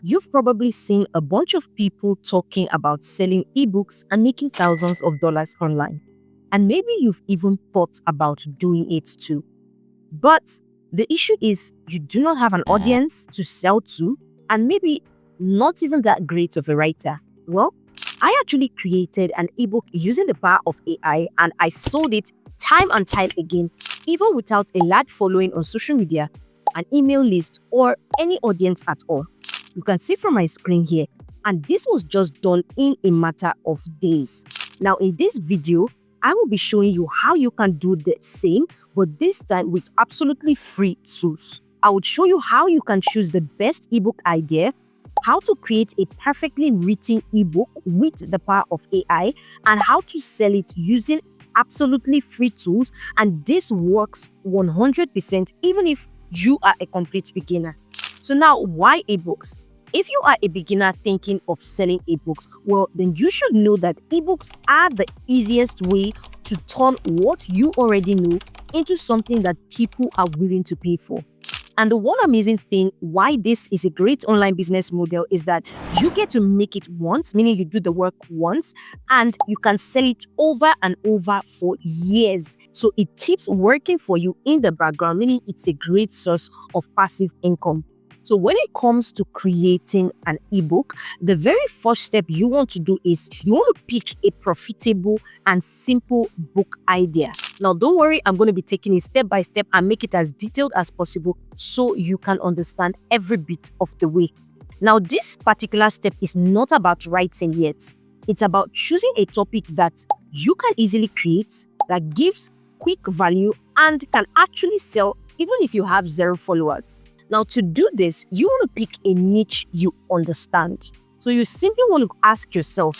You've probably seen a bunch of people talking about selling ebooks and making thousands of dollars online. And maybe you've even thought about doing it too. But the issue is you do not have an audience to sell to, and maybe not even that great of a writer. Well, I actually created an ebook using the power of AI, and I sold it time and time again, even without a large following on social media, an email list, or any audience at all. You can see from my screen here, and this was just done in a matter of days. Now, in this video, I will be showing you how you can do the same, but this time with absolutely free tools. I would show you how you can choose the best ebook idea, how to create a perfectly written ebook with the power of AI, and how to sell it using absolutely free tools. And this works 100% even if you are a complete beginner. So now, why ebooks? If you are a beginner thinking of selling ebooks, well, then you should know that ebooks are the easiest way to turn what you already know into something that people are willing to pay for. And the one amazing thing why this is a great online business model is that you get to make it once, meaning you do the work once, and you can sell it over and over for years. So it keeps working for you in the background, meaning it's a great source of passive income. So when it comes to creating an ebook, the very first step you want to do is you want to pick a profitable and simple book idea. Now, don't worry, I'm going to be taking it step by step and make it as detailed as possible so you can understand every bit of the way. Now, this particular step is not about writing yet. It's about choosing a topic that you can easily create, that gives quick value and can actually sell even if you have 0 followers. Now, to do this, you want to pick a niche you understand. So you simply want to ask yourself,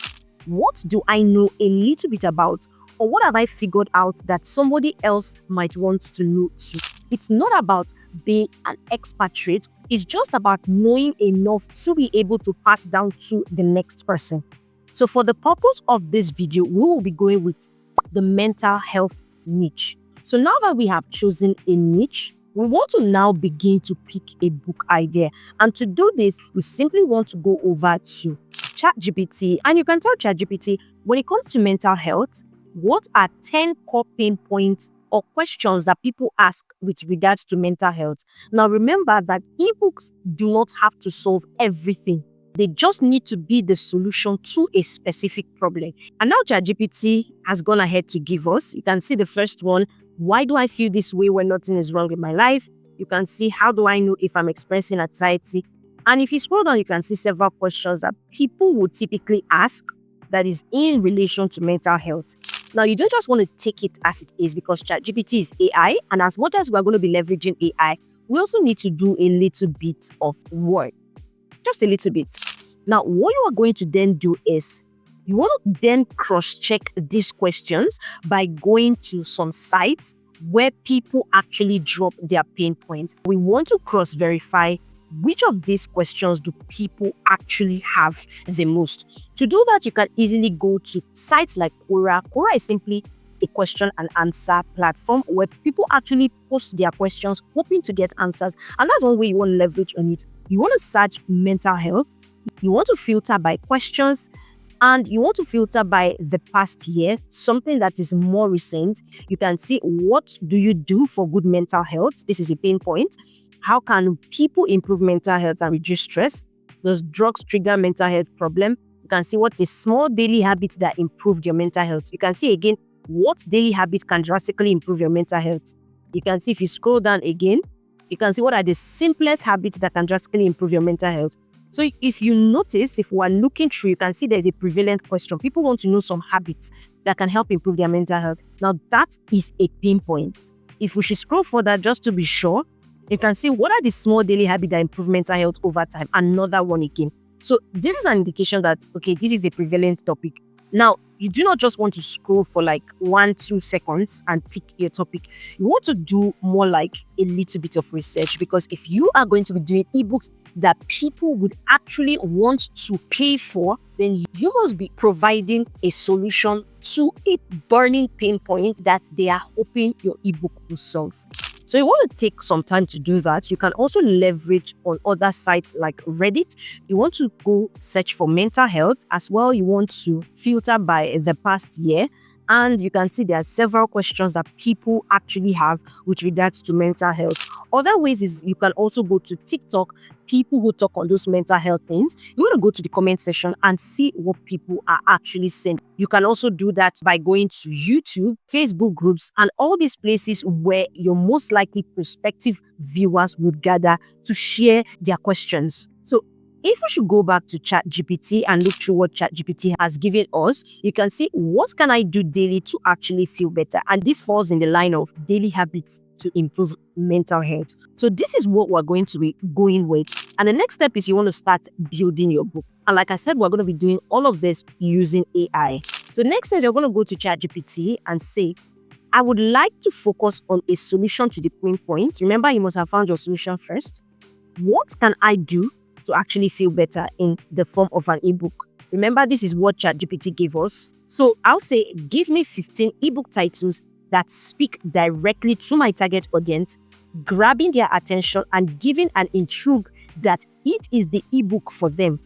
what do I know a little bit about? Or what have I figured out that somebody else might want to know too? It's not about being an expatriate. It's just about knowing enough to be able to pass down to the next person. So for the purpose of this video, we will be going with the mental health niche. So now that we have chosen a niche, we want to now begin to pick a book idea. And to do this, we simply want to go over to ChatGPT. And you can tell ChatGPT, when it comes to mental health, what are 10 core pain points or questions that people ask with regards to mental health? Now, remember that ebooks do not have to solve everything. They just need to be the solution to a specific problem. And now ChatGPT has gone ahead to give us, you can see the first one, why do I feel this way when nothing is wrong with my life? You can see, how do I know if I'm experiencing anxiety? And if you scroll down, you can see several questions that people would typically ask that is in relation to mental health. Now, you don't just want to take it as it is because ChatGPT is AI, and as much as we're going to be leveraging AI, we also need to do a little bit of work. Just a little bit. Now, what you are going to then do is you want to then cross-check these questions by going to some sites where people actually drop their pain points. We want to cross-verify which of these questions do people actually have the most. To do that, you can easily go to sites like Quora. Quora is simply a question and answer platform where people actually post their questions hoping to get answers. And that's one way you want to leverage on it. You want to search mental health. You want to filter by questions. And you want to filter by the past year, something that is more recent. You can see, what do you do for good mental health? This is a pain point. How can people improve mental health and reduce stress? Does drugs trigger mental health problem? You can see, what's a small daily habit that improved your mental health? You can see again, what daily habit can drastically improve your mental health? You can see, if you scroll down again, you can see what are the simplest habits that can drastically improve your mental health. So if you notice, if we're looking through, you can see there's a prevalent question. People want to know some habits that can help improve their mental health. Now, that is a pain point. If we should scroll further just to be sure, you can see, what are the small daily habits that improve mental health over time? Another one again. So this is an indication that, okay, this is a prevalent topic. Now, you do not just want to scroll for like 1-2 seconds and pick your topic. You want to do more like a little bit of research, because if you are going to be doing ebooks that people would actually want to pay for, then you must be providing a solution to a burning pain point that they are hoping your ebook will solve. So you want to take some time to do that. You can also leverage on other sites like Reddit. You want to go search for mental health as well. You want to filter by the past year. And you can see there are several questions that people actually have with regards to mental health. Other ways is you can also go to TikTok, people who talk on those mental health things. You want to go to the comment section and see what people are actually saying. You can also do that by going to YouTube, Facebook groups, and all these places where your most likely prospective viewers would gather to share their questions. So if we should go back to ChatGPT and look through what ChatGPT has given us, you can see what can I do daily to actually feel better. And this falls in the line of daily habits to improve mental health. So this is what we're going to be going with. And the next step is you want to start building your book. And like I said, we're going to be doing all of this using AI. So next is you're going to go to ChatGPT and say, I would like to focus on a solution to the pain point. Remember, you must have found your solution first. What can I do to actually feel better in the form of an ebook? Remember, this is what ChatGPT gave us. So I'll say, give me 15 ebook titles that speak directly to my target audience, grabbing their attention and giving an intrigue that it is the ebook for them.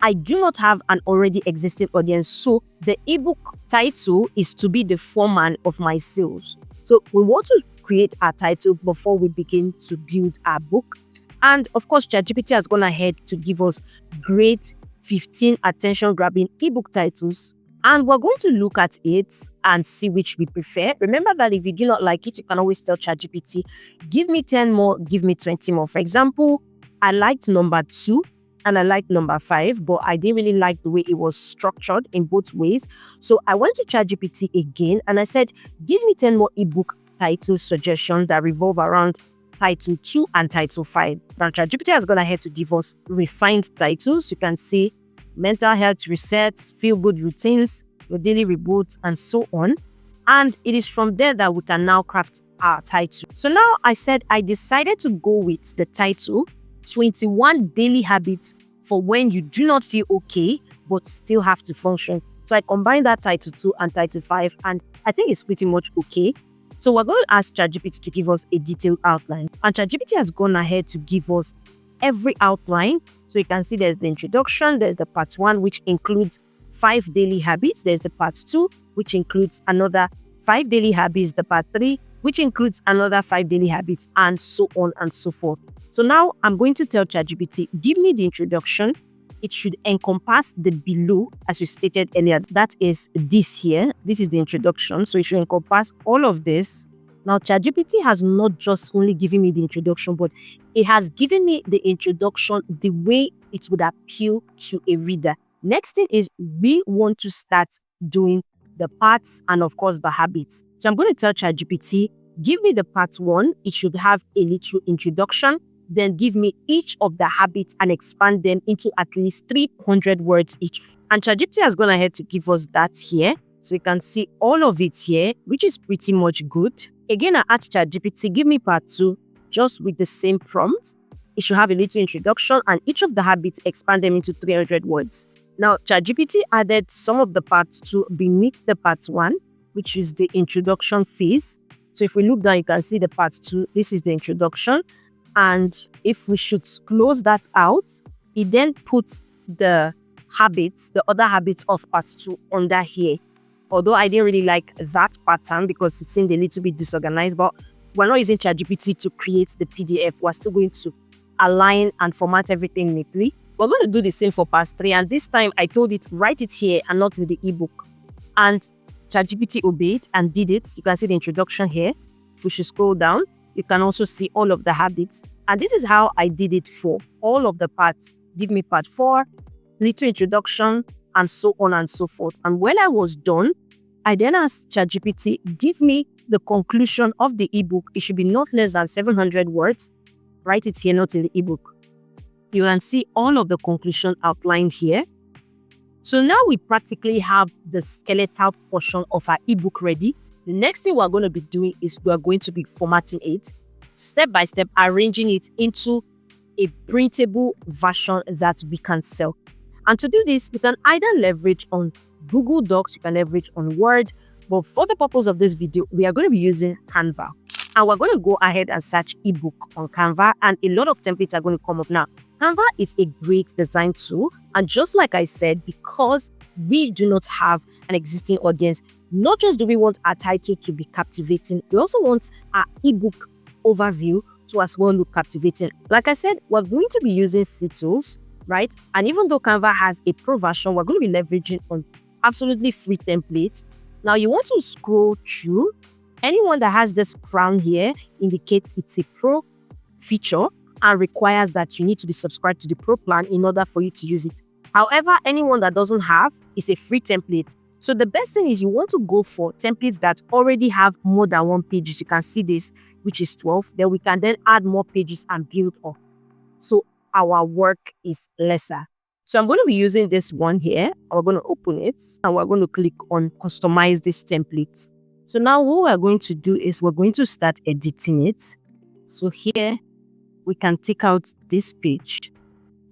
I do not have an already existing audience, so the ebook title is to be the foreman of my sales. So we want to create our title before we begin to build our book. And of course, ChatGPT has gone ahead to give us great 15 attention-grabbing ebook titles. And we're going to look at it and see which we prefer. Remember that if you do not like it, you can always tell ChatGPT, give me 10 more, give me 20 more. For example, I liked number 2 and I liked number 5, but I didn't really like the way it was structured in both ways. So I went to ChatGPT again and I said, give me 10 more ebook title suggestions that revolve around Title 2 and Title 5. Now, ChatGPT has gone ahead to give us refined titles. You can see mental health resets, feel-good routines, your daily reboots, and so on. And it is from there that we can now craft our title. So now I said I decided to go with the title 21 Daily Habits for when you do not feel okay, but still have to function. So I combined that Title 2 and Title 5, and I think it's pretty much okay. So we're going to ask ChatGPT to give us a detailed outline. And ChatGPT has gone ahead to give us every outline. So you can see there's the introduction, there's the part 1, which includes 5 daily habits. There's the part 2, which includes another 5 daily habits. The part 3, which includes another 5 daily habits, and so on and so forth. So now I'm going to tell ChatGPT, give me the introduction. It should encompass the below, as you stated earlier. That is this here. This is the introduction. So it should encompass all of this. Now, ChatGPT has not just only given me the introduction, but it has given me the introduction the way it would appeal to a reader. Next thing is we want to start doing the parts and, of course, the habits. So I'm going to tell ChatGPT, give me the part 1. It should have a little introduction. Then give me each of the habits and expand them into at least 300 words each. And ChatGPT has gone ahead to give us that here. So you can see all of it here, which is pretty much good. Again, I asked ChatGPT, give me part 2, just with the same prompt. It should have a little introduction and each of the habits expand them into 300 words. Now, ChatGPT added some of the parts 2 beneath the part 1, which is the introduction phase. So if we look down, you can see the part 2. This is the introduction. And if we should close that out, it then puts the habits, the other habits of part 2 under here. Although I didn't really like that pattern because it seemed a little bit disorganized, but we're not using ChatGPT to create the PDF. We're still going to align and format everything neatly. We're going to do the same for part 3. And this time I told it, write it here and not in the ebook. And ChatGPT obeyed and did it. You can see the introduction here. If we should scroll down, you can also see all of the habits. And this is how I did it for all of the parts. Give me part 4, little introduction, and so on and so forth. And when I was done, I then asked ChatGPT, give me the conclusion of the ebook. It should be not less than 700 words. Write it here, not in the ebook. You can see all of the conclusion outlined here. So now we practically have the skeletal portion of our ebook ready. The next thing we're going to be doing is we're going to be formatting it, step by step, arranging it into a printable version that we can sell. And to do this, you can either leverage on Google Docs, you can leverage on Word, but for the purpose of this video, we are going to be using Canva. And we're going to go ahead and search ebook on Canva, and a lot of templates are going to come up now. Canva is a great design tool, and just like I said, because we do not have an existing audience, not just do we want our title to be captivating, we also want our ebook overview to as well look captivating. Like I said, we're going to be using free tools, right? And even though Canva has a pro version, we're going to be leveraging on absolutely free templates. Now you want to scroll through. Anyone that has this crown here indicates it's a pro feature and requires that you need to be subscribed to the pro plan in order for you to use it. However, anyone that doesn't have is a free template. So the best thing is you want to go for templates that already have more than one page. You can see this, which is 12. Then we can then add more pages and build up. So our work is lesser. So I'm going to be using this one here. We're going to open it and we're going to click on customize this template. So now what we're going to do is we're going to start editing it. So here we can take out this page.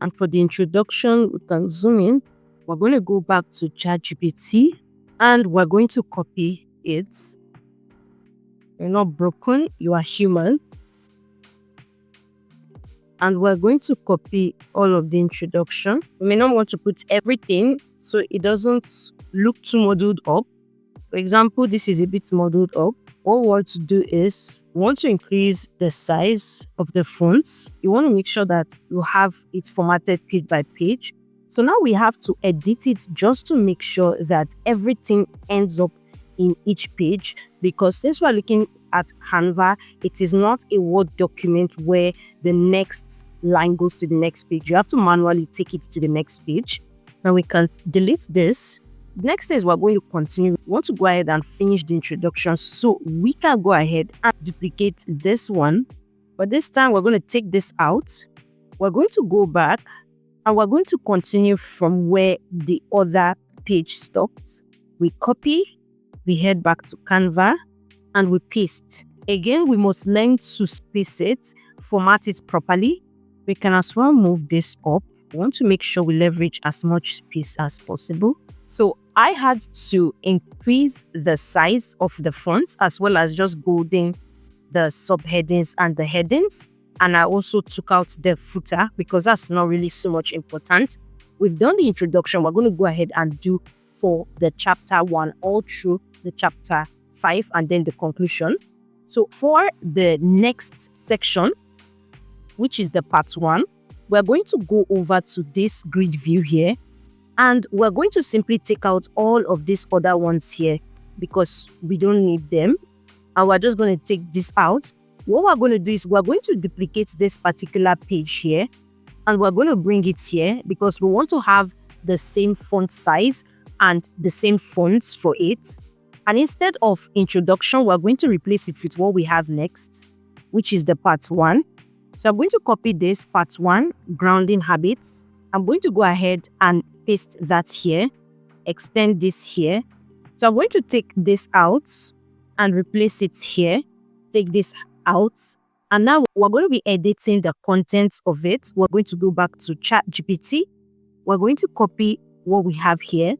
And for the introduction, we can zoom in. We're going to go back to ChatGPT and we're going to copy it. You're not broken, you are human. And we're going to copy all of the introduction. We may not want to put everything so it doesn't look too modeled up. For example, this is a bit modeled up. What we want to do is we want to increase the size of the fonts. You want to make sure that you have it formatted page by page. So now we have to edit it just to make sure that everything ends up in each page, because since we're looking at Canva, it is not a Word document where the next line goes to the next page. You have to manually take it to the next page. Now we can delete this. Next thing is we're going to continue. We want to go ahead and finish the introduction, so we can go ahead and duplicate this one. But this time we're going to take this out. We're going to go back and we're going to continue from where the other page stopped. We copy, we head back to Canva and we paste. Again, we must learn to space it, format it properly. We can as well move this up. We want to make sure we leverage as much space as possible. So I had to increase the size of the font as well as just bolding the subheadings and the headings. And I also took out the footer because that's not really so much important. We've done the introduction. We're going to go ahead and do for the chapter 1 all through the chapter 5 and then the conclusion. So for the next section, which is the part 1, we're going to go over to this grid view here. And we're going to simply take out all of these other ones here because we don't need them. And we're just going to take this out. What we're going to do is we're going to duplicate this particular page here. And we're going to bring it here because we want to have the same font size and the same fonts for it. And instead of introduction, we're going to replace it with what we have next, which is the part 1. So I'm going to copy this part 1, grounding habits. I'm going to go ahead and paste that here, extend this here. So I'm going to take this out and replace it here, take this out. And now we're going to be editing the contents of it. We're going to go back to ChatGPT. We're going to copy what we have here.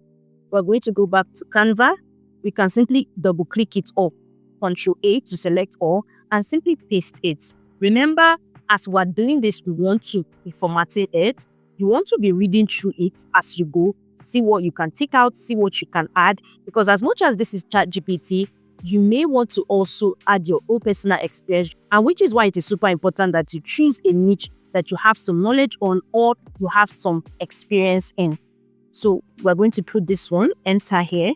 We're going to go back to Canva. We can simply double click it up, Ctrl A to select all and simply paste it. Remember, as we're doing this, we want to be formatting it. You want to be reading through it as you go, see what you can take out, see what you can add. Because as much as this is ChatGPT, you may want to also add your own personal experience. And which is why it is super important that you choose a niche that you have some knowledge on or you have some experience in. So we're going to put this one, enter here.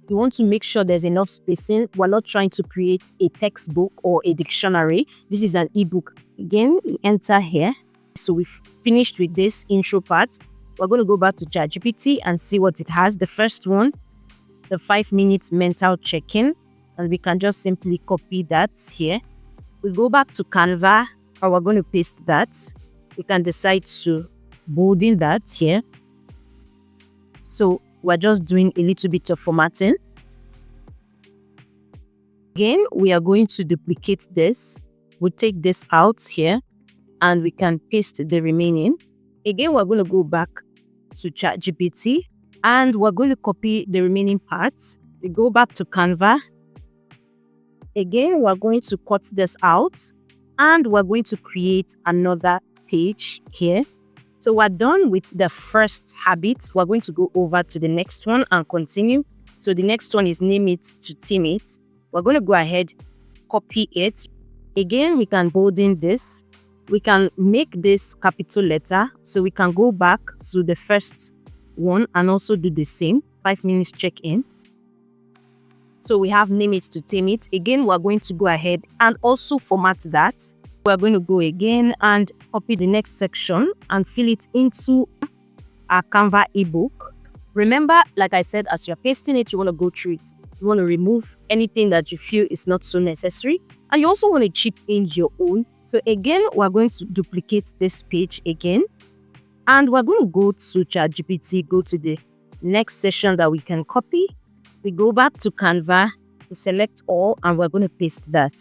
You want to make sure there's enough spacing. We're not trying to create a textbook or a dictionary. This is an ebook. Again, enter here. So we've finished with this intro part. We're going to go back to ChatGPT and see what it has. The first one, the 5 minutes mental check-in. And we can just simply copy that here. We go back to Canva and we're going to paste that. We can decide to bolding that here. So we're just doing a little bit of formatting. Again, we are going to duplicate this. We'll take this out here and we can paste the remaining. Again, we're going to go back to ChatGPT and we're going to copy the remaining parts. We go back to Canva. Again, we're going to cut this out and we're going to create another page here. So we're done with the first habit. We're going to go over to the next one and continue. So the next one is name it to theme it. We're going to go ahead, copy it. Again, we can bolden this. We can make this capital letter. So we can go back to the first one and also do the same. 5 minutes check-in. So we have name it to theme it. Again, we're going to go ahead and also format that. We're going to go again and copy the next section and fill it into our Canva ebook. Remember, like I said, as you're pasting it, you want to go through it. You want to remove anything that you feel is not so necessary. And you also want to chip in your own. So again, we're going to duplicate this page again. And we're going to go to ChatGPT, go to the next session that we can copy. We go back to Canva, we select all, and we're going to paste that.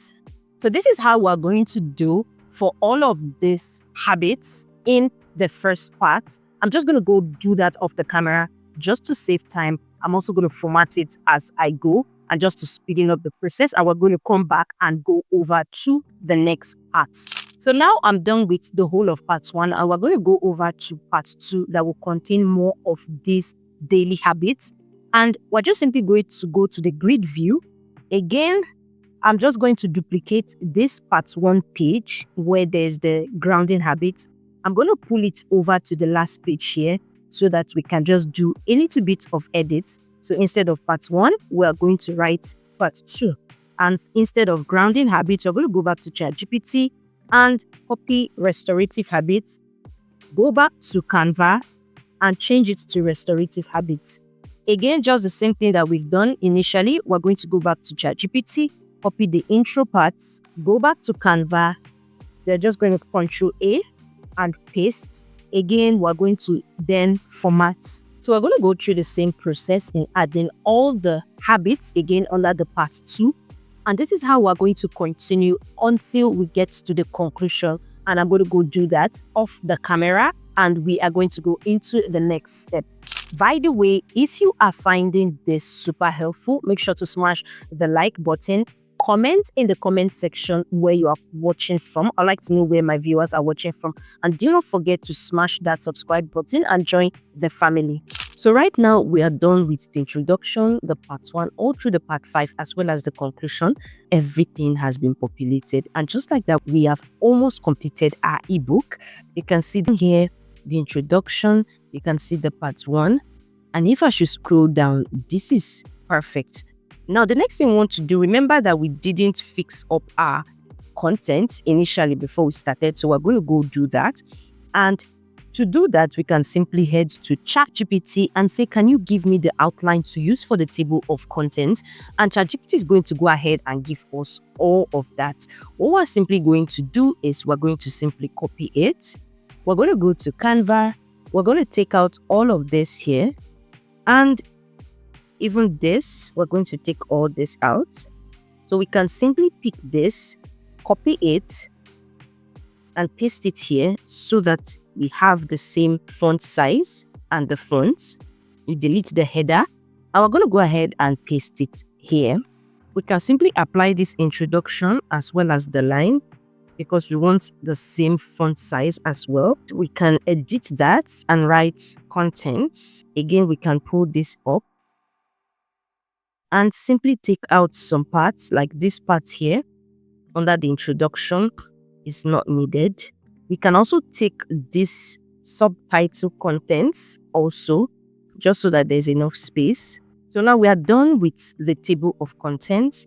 So this is how we're going to do for all of these habits in the first part. I'm just going to go do that off the camera just to save time. I'm also going to format it as I go and just to speeding up the process. And we're going to come back and go over to the next part. So now I'm done with the whole of part 1 and we're going to go over to part 2 that will contain more of these daily habits. And we're just simply going to go to the grid view. Again, I'm just going to duplicate this part 1 page where there's the grounding habits. I'm going to pull it over to the last page here so that we can just do a little bit of edits. So instead of part 1, we are going to write part 2. And instead of grounding habits, we're going to go back to ChatGPT and copy restorative habits. Go back to Canva and change it to restorative habits. Again, just the same thing that we've done initially. We're going to go back to ChatGPT, copy the intro parts, go back to Canva. They're just going to Ctrl A and paste. Again, we're going to then format. So we're going to go through the same process in adding all the habits again under the part 2. And this is how we're going to continue until we get to the conclusion. And I'm going to go do that off the camera and we are going to go into the next step. By the way, if you are finding this super helpful, make sure to smash the like button. Comment in the comment section where you are watching from. I'd like to know where my viewers are watching from. And do not forget to smash that subscribe button and join the family. So right now, we are done with the introduction, the part 1, all through the part 5, as well as the conclusion. Everything has been populated. And just like that, we have almost completed our ebook. You can see here the introduction. You can see the part 1. And if I should scroll down, this is perfect. Now, the next thing we want to do, remember that we didn't fix up our content initially before we started. So we're going to go do that. And to do that, we can simply head to ChatGPT and say, can you give me the outline to use for the table of content? And ChatGPT is going to go ahead and give us all of that. What we're simply going to do is we're going to simply copy it. We're going to go to Canva. We're going to take out all of this here. And even this, we're going to take all this out. So we can simply pick this, copy it, and paste it here so that we have the same font size and the font. We delete the header. And we're going to go ahead and paste it here. We can simply apply this introduction as well as the line because we want the same font size as well. We can edit that and write content. Again, we can pull this up and simply take out some parts like this part here under the introduction is not needed. We can also take this subtitle contents also just so that there's enough space. So now we are done with the table of contents,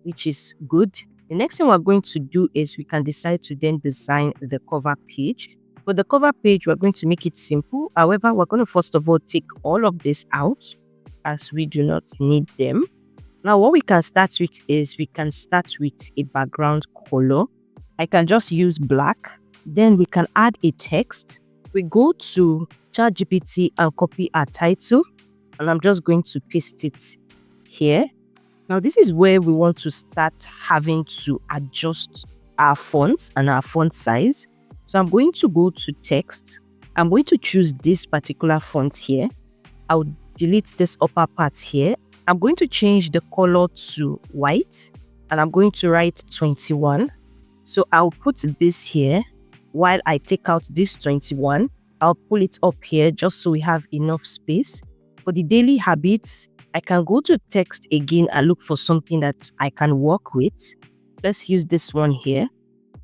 which is good. The next thing we're going to do is we can decide to then design the cover page. For the cover page, we're going to make it simple. However, we're going to first of all take all of this out as we do not need them. Now, what we can start with is we can start with a background color. I can just use black. Then we can add a text. We go to ChatGPT and copy our title. And I'm just going to paste it here. Now, this is where we want to start having to adjust our fonts and our font size. So I'm going to go to text. I'm going to choose this particular font here. I'll delete this upper part here. I'm going to change the color to white. and I'm going to write 21. So I'll put this here while I take out this 21. I'll pull it up here just so we have enough space. For the daily habits, I can go to text again and look for something that I can work with. Let's use this one here.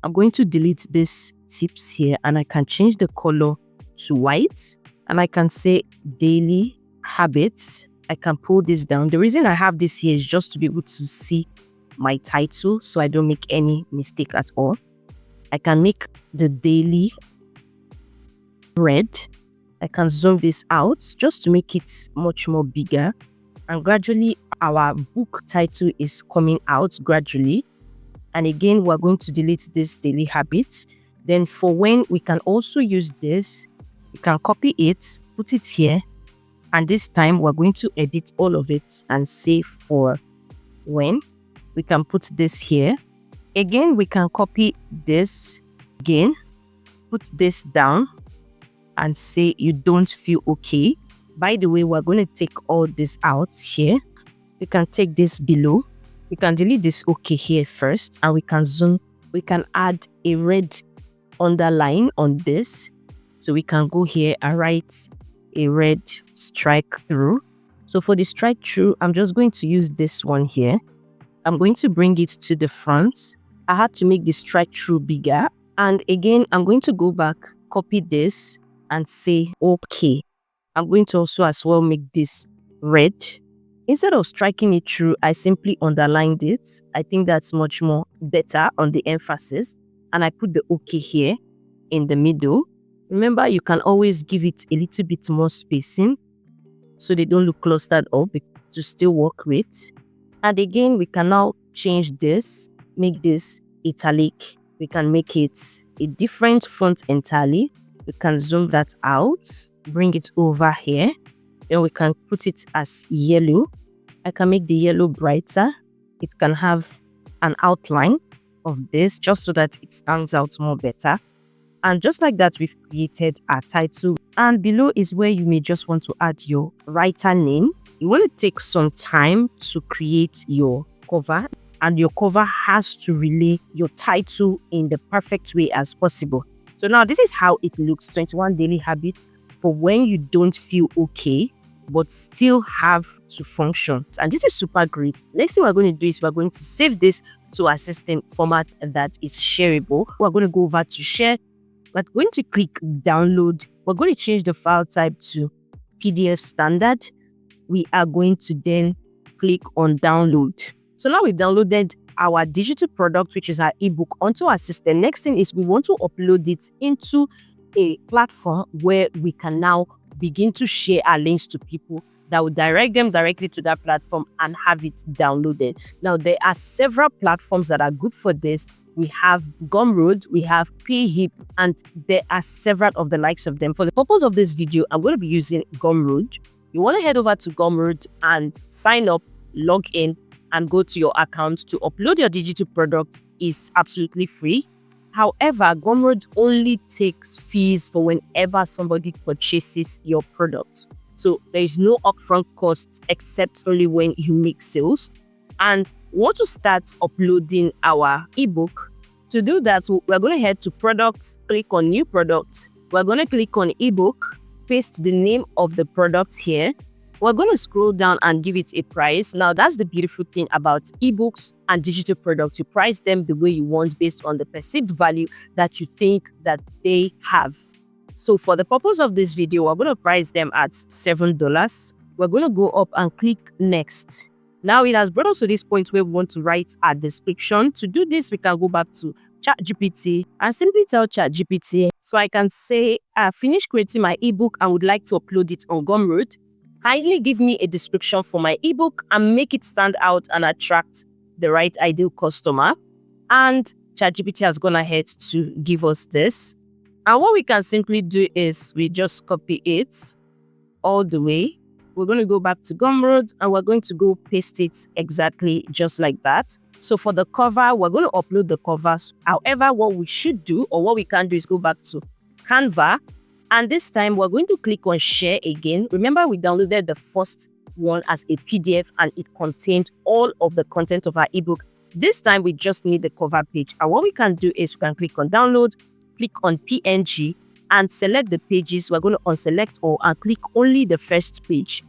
I'm going to delete this tips here and I can change the color to white and I can say daily habits. I can pull this down. The reason I have this here is just to be able to see my title so I don't make any mistake at all. I can make the daily red. I can zoom this out just to make it much more bigger. And gradually our book title is coming out gradually. And again, we're going to delete this daily habits. Then for when, we can also use this. You can copy it, put it here. And this time we're going to edit all of it and say for when. We can put this here. Again, we can copy this again, put this down and say you don't feel okay. By the way, we're going to take all this out here. We can take this below. We can delete this okay here first and we can zoom. We can add a red underline on this. So we can go here and write a red strike through. So for the strike through, I'm just going to use this one here. I'm going to bring it to the front. I had to make the strike through bigger. And again, I'm going to go back, copy this and say, okay. I'm going to also as well make this red. Instead of striking it through, I simply underlined it. I think that's much more better on the emphasis. And I put the okay here in the middle. Remember, you can always give it a little bit more spacing so they don't look clustered up to still work with. And again, we can now change this, make this italic. We can make it a different font entirely. We can zoom that out, bring it over here. Then we can put it as yellow. I can make the yellow brighter. It can have an outline of this just so that it stands out more better. And just like that, we've created our title. And below is where you may just want to add your writer name. You want to take some time to create your cover. And your cover has to relay your title in the perfect way as possible. So now this is how it looks. 21 daily habits for when you don't feel okay, but still have to function. And this is super great. Next thing we're going to do is we're going to save this to a system format that is shareable. We're going to go over to share. We're going to click download. We're going to change the file type to PDF standard. We are going to then click on download. So now we've downloaded our digital product, which is our ebook, onto our system. Next thing is we want to upload it into a platform where we can now begin to share our links to people that will direct them directly to that platform and have it downloaded. Now, there are several platforms that are good for this. We have Gumroad, we have PayHip, and there are several of the likes of them. For the purpose of this video, I'm going to be using Gumroad. You want to head over to Gumroad and sign up, log in, and go to your account to upload your digital product. Is absolutely free. However, Gumroad only takes fees for whenever somebody purchases your product. So there is no upfront costs except only when you make sales. And we want to start uploading our ebook. To do that, we're going to head to products, click on new product. We're going to click on ebook, paste the name of the product here. We're going to scroll down and give it a price. Now, that's the beautiful thing about ebooks and digital products. You price them the way you want based on the perceived value that you think that they have. So for the purpose of this video, we're going to price them at $7. We're going to go up and click next. Now it has brought us to this point where we want to write our description. To do this, we can go back to ChatGPT and simply tell ChatGPT. So I can say, I finished creating my ebook and would like to upload it on Gumroad. Kindly give me a description for my ebook and make it stand out and attract the right ideal customer. And ChatGPT has gone ahead to give us this. And what we can simply do is we just copy it all the way. We're going to go back to Gumroad and we're going to go paste it exactly just like that. So for the cover, we're going to upload the covers. However, what we should do or what we can do is go back to Canva. And this time we're going to click on share again. Remember, we downloaded the first one as a PDF and it contained all of the content of our ebook. This time we just need the cover page. And what we can do is we can click on download, click on PNG and select the pages. We're going to unselect all and click only the first page.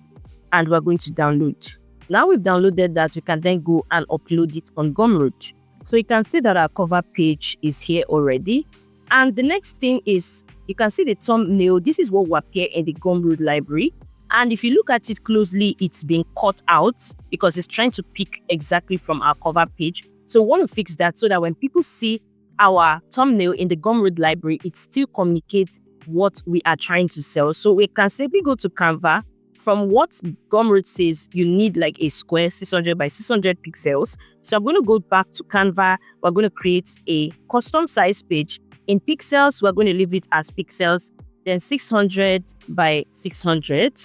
And we're going to download. Now we've downloaded that, we can then go and upload it on Gumroad. So you can see that our cover page is here already. And the next thing is, you can see the thumbnail. This is what will appear in the Gumroad library. And if you look at it closely, it's been cut out because it's trying to pick exactly from our cover page. So we want to fix that so that when people see our thumbnail in the Gumroad library, it still communicates what we are trying to sell. So we can simply go to Canva. From what Gumroad says, you need like a square 600 by 600 pixels. So I'm going to go back to Canva. We're going to create a custom size page. In pixels, we're going to leave it as pixels, then 600 by 600.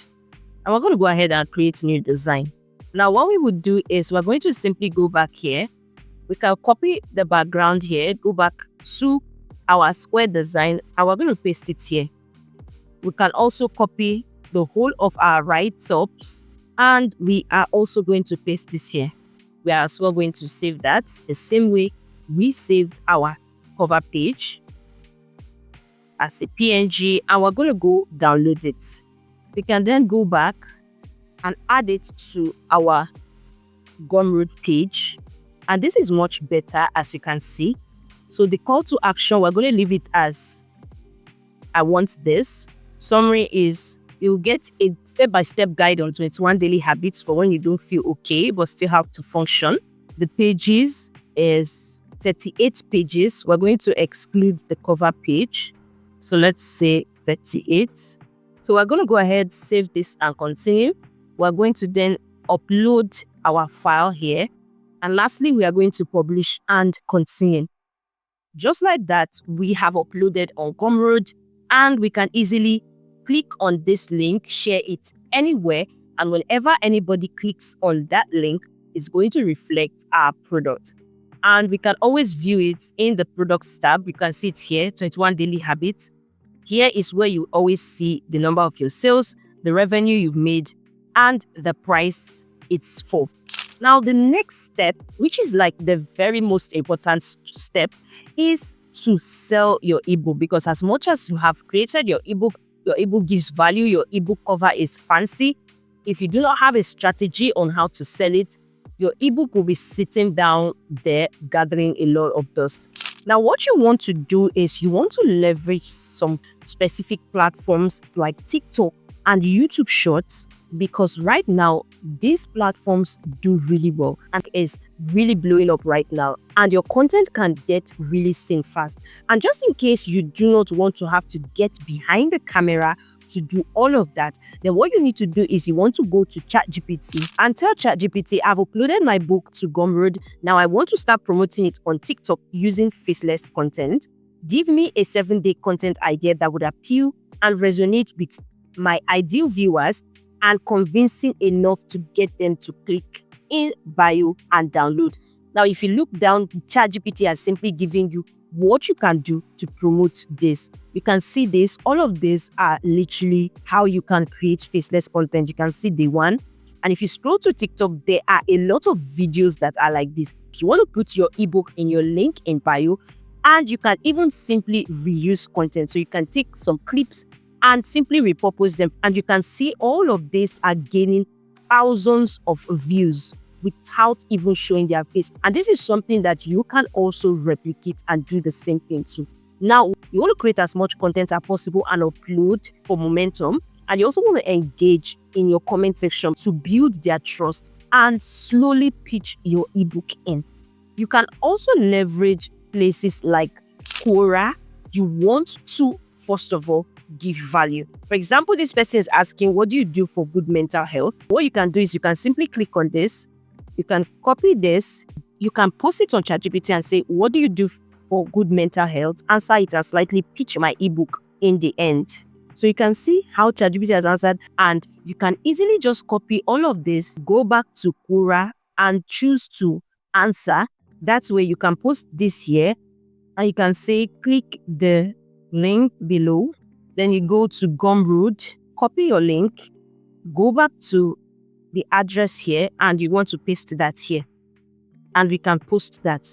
And we're going to go ahead and create a new design. Now, what we would do is we're going to simply go back here. We can copy the background here, go back to our square design, and we're going to paste it here. We can also copy the whole of our write-ups, and we are also going to paste this here. We are as well going to save that the same way we saved our cover page as a PNG, and we're going to go download it. We can then go back and add it to our Gumroad page, and this is much better, as you can see. So the call to action, we're going to leave it as I want this. Summary is you'll get a step-by-step guide on 21 daily habits for when you don't feel okay but still have to function. The pages is 38 pages. We're going to exclude the cover page. So let's say 38. So we're going to go ahead, save this and continue. We're going to then upload our file here. And lastly, we are going to publish and continue. Just like that, we have uploaded on Gumroad, and we can easily click on this link, share it anywhere, and whenever anybody clicks on that link, it's going to reflect our product. And we can always view it in the products tab. You can see it here, 21 daily habits. Here is where you always see the number of your sales, the revenue you've made, and the price it's for. Now, the next step, which is like the very most important step, is to sell your ebook, because as much as you have created your ebook gives value, your ebook cover is fancy. If you do not have a strategy on how to sell it, your ebook will be sitting down there gathering a lot of dust. Now, what you want to do is you want to leverage some specific platforms like TikTok and YouTube Shorts, because right now these platforms do really well and is really blowing up right now, and your content can get really seen fast. And just in case you do not want to have to get behind the camera to do all of that, then what you need to do is you want to go to ChatGPT and tell ChatGPT, I've uploaded my book to Gumroad. Now I want to start promoting it on TikTok using faceless content. Give me a 7-day content idea that would appeal and resonate with my ideal viewers and convincing enough to get them to click in bio and download. Now, if you look down, ChatGPT has simply given you what you can do to promote this. You can see this. All of these are literally how you can create faceless content. You can see the one. And if you scroll to TikTok, there are a lot of videos that are like this. If you want to put your ebook in your link in bio, and you can even simply reuse content. So you can take some clips and simply repurpose them. And you can see all of these are gaining thousands of views without even showing their face. And this is something that you can also replicate and do the same thing too. Now, you want to create as much content as possible and upload for momentum. And you also want to engage in your comment section to build their trust and slowly pitch your ebook in. You can also leverage places like Quora. You want to, first of all, give value. For example, this person is asking, what do you do for good mental health? What you can do is you can simply click on this. You can copy this. You can post it on ChatGPT and say, what do you do for good mental health? Answer it and slightly pitch my ebook in the end. So you can see how ChatGPT has answered, and you can easily just copy all of this, go back to Quora and choose to answer. That's where you can post this here, and you can say, click the link below. Then you go to Gumroad, copy your link, go back to the address here, and you want to paste that here. and we can post that.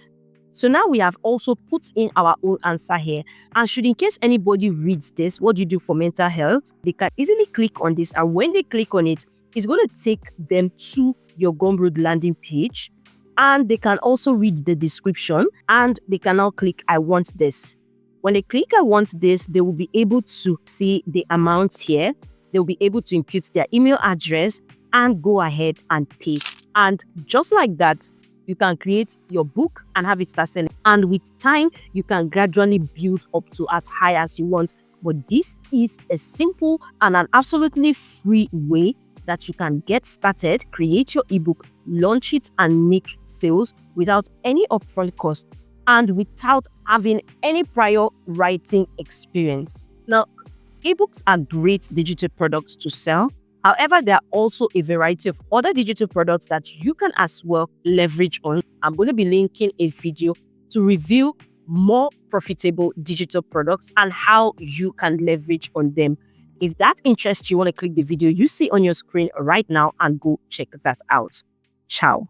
So now we have also put in our own answer here. And should in case anybody reads this, what do you do for mental health? They can easily click on this, and when they click on it, it's going to take them to your Gumroad landing page, and they can also read the description, and they can now click I want this. When they click I want this, they will be able to see the amount here. They'll be able to input their email address and go ahead and pay. And just like that, you can create your book and have it start selling. And with time, you can gradually build up to as high as you want. But this is a simple and an absolutely free way that you can get started, create your ebook, launch it, and make sales without any upfront cost and without having any prior writing experience. Now, ebooks are great digital products to sell. However, there are also a variety of other digital products that you can as well leverage on. I'm going to be linking a video to review more profitable digital products and how you can leverage on them. If that interests you, want to click the video you see on your screen right now and go check that out. Ciao.